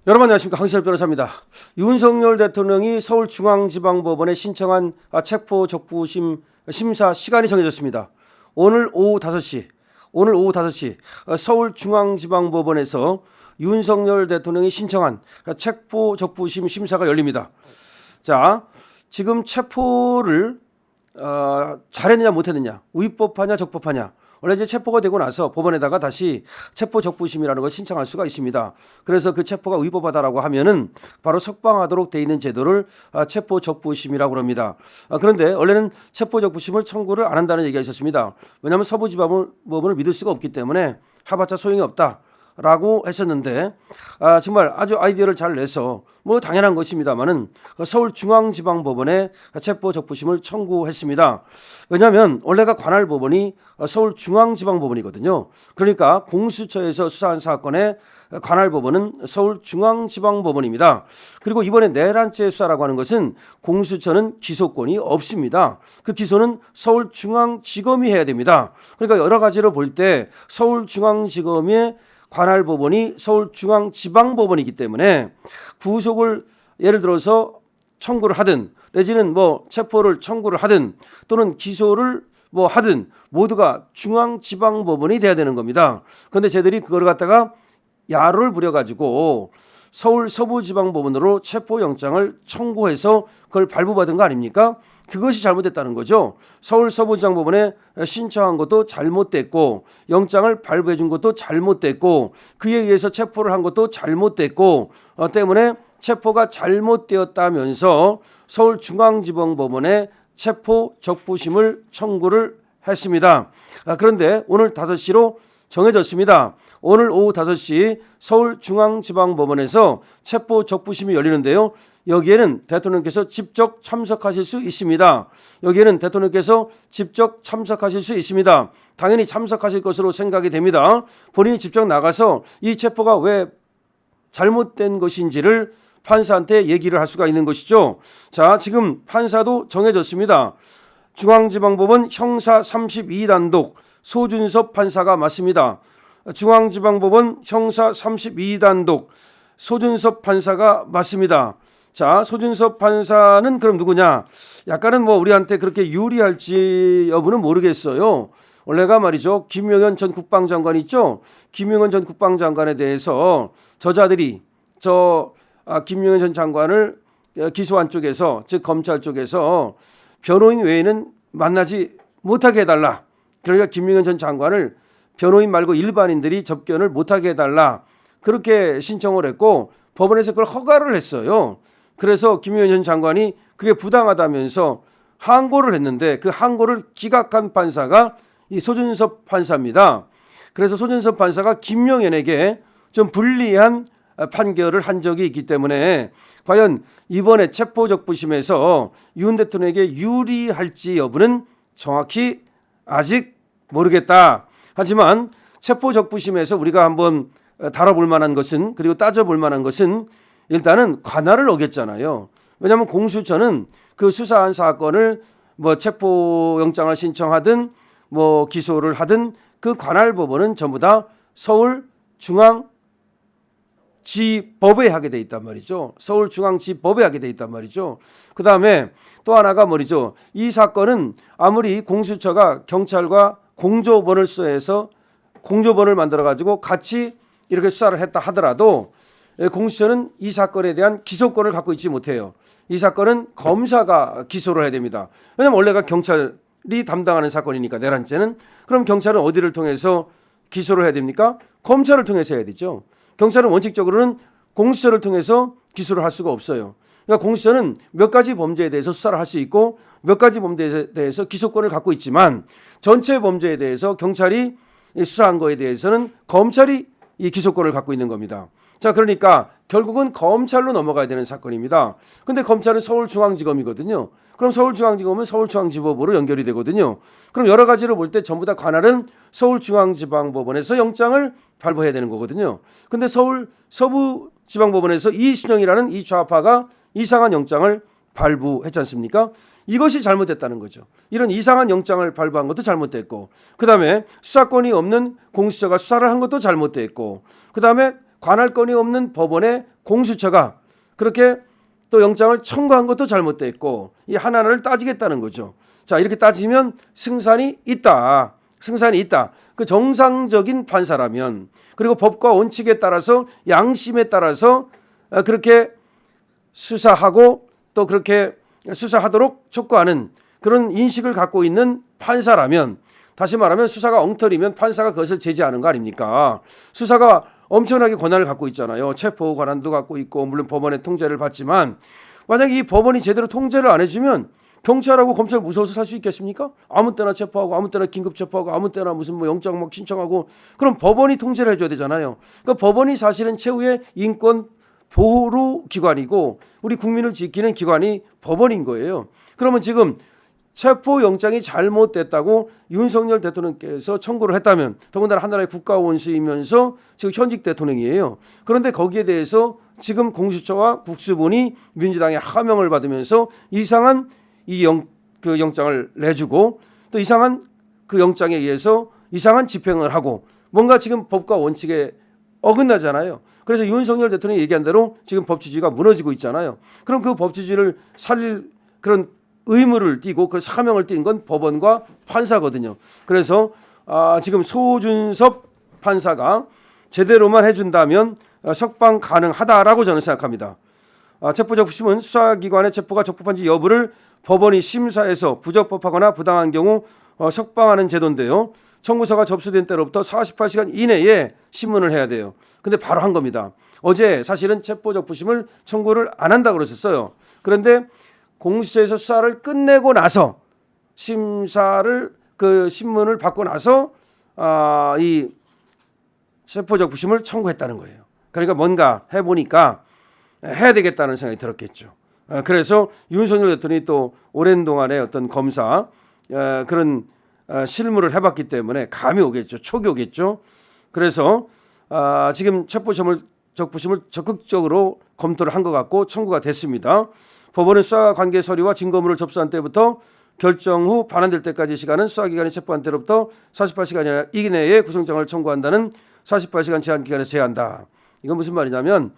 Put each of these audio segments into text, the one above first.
여러분 안녕하십니까, 황신열 변호사입니다. 윤석열 대통령이 서울중앙지방법원에 신청한 체포적부심 심사 시간이 정해졌습니다. 오늘 오후 5시 서울중앙지방법원에서 윤석열 대통령이 신청한 체포적부심 심사가 열립니다. 자, 지금 체포를 잘했느냐 못했느냐, 위법하냐 적법하냐. 원래 이제 체포가 되고 나서 법원에다가 다시 체포적부심이라는 걸 신청할 수가 있습니다. 그래서 그 체포가 위법하다라고 하면은 바로 석방하도록 돼 있는 제도를 체포적부심이라고 합니다. 그런데 원래는 체포적부심을 청구를 안 한다는 얘기가 있었습니다. 왜냐하면 서부지방법원을 믿을 수가 없기 때문에 해봤자 소용이 없다. 라고 했었는데 정말 아주 아이디어를 잘 내서 뭐 당연한 것입니다만은 서울중앙지방법원에 체포적부심을 청구했습니다. 왜냐하면 원래가 관할 법원이 서울중앙지방법원이거든요. 그러니까 공수처에서 수사한 사건의 관할 법원은 서울중앙지방법원입니다. 그리고 이번에 내란죄 수사라고 하는 것은 공수처는 기소권이 없습니다. 그 기소는 서울중앙지검이 해야 됩니다. 그러니까 여러 가지로 볼 때 서울중앙지검의 관할 법원이 서울중앙지방법원이기 때문에 구속을 예를 들어서 청구를 하든 내지는 뭐 체포를 청구를 하든 또는 기소를 뭐 하든 모두가 중앙지방법원이 돼야 되는 겁니다. 그런데 쟤들이 그걸 갖다가 야로를 부려가지고 서울 서부지방법원으로 체포영장을 청구해서 그걸 발부받은 거 아닙니까? 그것이 잘못됐다는 거죠. 서울 서부지방법원에 신청한 것도 잘못됐고 영장을 발부해 준 것도 잘못됐고 그에 의해서 체포를 한 것도 잘못됐고 때문에 체포가 잘못되었다면서 서울중앙지방법원에 체포적부심을 청구를 했습니다. 그런데 오늘 5시로 정해졌습니다. 오늘 오후 5시 서울중앙지방법원에서 체포적부심이 열리는데요. 여기에는 대통령께서 직접 참석하실 수 있습니다. 당연히 참석하실 것으로 생각이 됩니다. 본인이 직접 나가서 이 체포가 왜 잘못된 것인지를 판사한테 얘기를 할 수가 있는 것이죠. 자, 지금 판사도 정해졌습니다. 중앙지방법원 형사 32단독 소준섭 판사가 맞습니다. 중앙지방법원 형사 32단독 소준섭 판사가 맞습니다. 자, 소준섭 판사는 그럼 누구냐? 약간은 뭐 우리한테 그렇게 유리할지 여부는 모르겠어요. 원래가 말이죠. 김용현 전 국방장관 있죠? 김용현 전 국방장관에 대해서 저자들이 김용현 전 장관을 기소한 쪽에서, 즉 검찰 쪽에서 변호인 외에는 만나지 못하게 해달라. 그러니까 김용현 전 장관을 변호인 말고 일반인들이 접견을 못하게 해달라. 그렇게 신청을 했고 법원에서 그걸 허가를 했어요. 그래서 김용현 전 장관이 그게 부당하다면서 항고를 했는데 그 항고를 기각한 판사가 이 소준섭 판사입니다. 그래서 소준섭 판사가 김용현에게 좀 불리한 판결을 한 적이 있기 때문에 과연 이번에 체포적부심에서 윤 대통령에게 유리할지 여부는 정확히 아직 모르겠다. 하지만 체포적부심에서 우리가 한번 다뤄볼 만한 것은, 그리고 따져볼 만한 것은 일단은 관할을 어겼잖아요. 왜냐하면 공수처는 그 수사한 사건을 뭐 체포영장을 신청하든 뭐 기소를 하든 그 관할 법원은 전부 다 서울중앙지법에 하게 돼 있단 말이죠. 서울중앙지법에 하게 돼 있단 말이죠. 그 다음에 또 하나가 뭐죠? 이 사건은 아무리 공수처가 경찰과 공조본을 수사해서 공조본을 만들어가지고 같이 이렇게 수사를 했다 하더라도 공수처는 이 사건에 대한 기소권을 갖고 있지 못해요. 이 사건은 검사가 기소를 해야 됩니다. 왜냐하면 원래가 경찰이 담당하는 사건이니까 내란죄는. 그럼 경찰은 어디를 통해서 기소를 해야 됩니까? 검찰을 통해서 해야 되죠. 경찰은 원칙적으로는 공수처를 통해서 기소를 할 수가 없어요. 그러니까 공수처는 몇 가지 범죄에 대해서 수사를 할 수 있고 몇 가지 범죄에 대해서 기소권을 갖고 있지만 전체 범죄에 대해서 경찰이 수사한 거에 대해서는 검찰이 이 기소권을 갖고 있는 겁니다. 자, 그러니까 결국은 검찰로 넘어가야 되는 사건입니다. 근데 검찰은 서울중앙지검이거든요. 그럼 서울중앙지검은 서울중앙지법으로 연결이 되거든요. 그럼 여러 가지로 볼 때 전부 다 관할은 서울중앙지방법원에서 영장을 발부해야 되는 거거든요. 근데 서울 서부지방법원에서 이순영이라는 이 좌파가 이상한 영장을 발부했지 않습니까? 이것이 잘못됐다는 거죠. 이런 이상한 영장을 발부한 것도 잘못됐고, 그 다음에 수사권이 없는 공수처가 수사를 한 것도 잘못됐고, 그 다음에 관할 건이 없는 법원의 공수처가 그렇게 또 영장을 청구한 것도 잘못됐고 이 하나하나를 따지겠다는 거죠. 자, 이렇게 따지면 승산이 있다. 승산이 있다. 그 정상적인 판사라면 그리고 법과 원칙에 따라서 양심에 따라서 그렇게 수사하고 또 그렇게 수사하도록 촉구하는 그런 인식을 갖고 있는 판사라면 다시 말하면 수사가 엉터리면 판사가 그것을 제지하는 거 아닙니까? 수사가 엄청나게 권한을 갖고 있잖아요. 체포 권한도 갖고 있고 물론 법원의 통제를 받지만 만약에 이 법원이 제대로 통제를 안 해주면 경찰하고 검찰 무서워서 살 수 있겠습니까? 아무 때나 체포하고 아무 때나 긴급 체포하고 아무 때나 무슨 뭐 영장 막 신청하고 그럼 법원이 통제를 해줘야 되잖아요. 그러니까 법원이 사실은 최후의 인권 보호 기관이고 우리 국민을 지키는 기관이 법원인 거예요. 그러면 지금 체포 영장이 잘못됐다고 윤석열 대통령께서 청구를 했다면 더군다나 하나의 국가 원수이면서 지금 현직 대통령이에요. 그런데 거기에 대해서 지금 공수처와 국수본이 민주당의 하명을 받으면서 이상한 그 영장을 내주고 또 이상한 그 영장에 의해서 이상한 집행을 하고 뭔가 지금 법과 원칙에 어긋나잖아요. 그래서 윤석열 대통령이 얘기한 대로 지금 법치주의가 무너지고 있잖아요. 그럼 그 법치주의를 살릴 그런 의무를 띠고 그 사명을 띈 건 법원과 판사거든요. 그래서 지금 소준섭 판사가 제대로만 해준다면 석방 가능하다라고 저는 생각합니다. 체포적부심은 수사기관의 체포가 적법한지 여부를 법원이 심사해서 부적법하거나 부당한 경우 석방하는 제도인데요. 청구서가 접수된 때로부터 48시간 이내에 신문을 해야 돼요. 근데 바로 한 겁니다. 어제 사실은 체포적부심을 청구를 안 한다고 그랬었어요. 그런데 공수처에서 수사를 끝내고 나서 심사를 그 신문을 받고 나서 이 체포적부심을 청구했다는 거예요. 그러니까 뭔가 해보니까 해야 되겠다는 생각이 들었겠죠. 그래서 윤석열 대통령이 또 오랜 동안의 어떤 검사 그런 실무를 해봤기 때문에 감이 오겠죠. 촉이 오겠죠. 그래서 지금 체포적부심을 적극적으로 검토를 한 것 같고 청구가 됐습니다. 법원은 수사 관계 서류와 증거물을 접수한 때부터 결정 후 반환될 때까지 시간은 수사기관이 체포한 때로부터 48시간 이내에 구속장을 청구한다는 48시간 제한 기간에 제한한다. 이건 무슨 말이냐면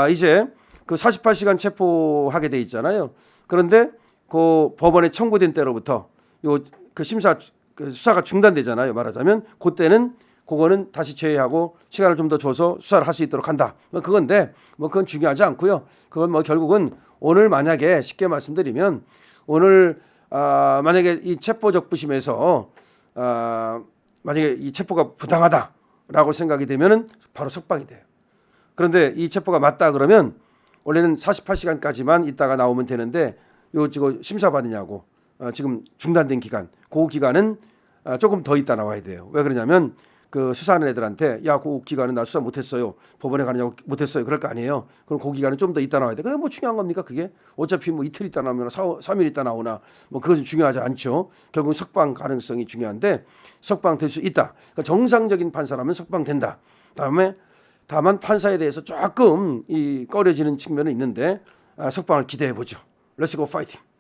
이제 그 48시간 체포하게 돼 있잖아요. 그런데 그 법원에 청구된 때로부터 그 수사가 중단되잖아요. 말하자면 그때는 그거는 다시 제외하고 시간을 좀 더 줘서 수사를 할 수 있도록 한다. 뭐 그건데 뭐 그건 중요하지 않고요. 그건 뭐 결국은 오늘 만약에 쉽게 말씀드리면 오늘 만약에 이 체포적부심에서 만약에 이 체포가 부당하다라고 생각이 되면은 바로 석방이 돼요. 그런데 이 체포가 맞다 그러면 원래는 48시간까지만 있다가 나오면 되는데 지금 심사 받느냐고 지금 중단된 기간, 그 기간은 조금 더 있다 나와야 돼요. 왜 그러냐면 그 수사하는 애들한테 그 기간은 나 수사 못했어요. 법원에 가느냐고 못했어요. 그럴 거 아니에요. 그럼 그 기간은 좀 더 있다 나와야 돼. 근데 뭐 중요한 겁니까 그게? 어차피 뭐 이틀 있다 나오면 3일 있다 나오나 뭐 그것은 중요하지 않죠. 결국 석방 가능성이 중요한데 석방될 수 있다. 그러니까 정상적인 판사라면 석방된다. 다만 판사에 대해서 조금 꺼려지는 측면은 있는데 석방을 기대해 보죠. Let's go fighting.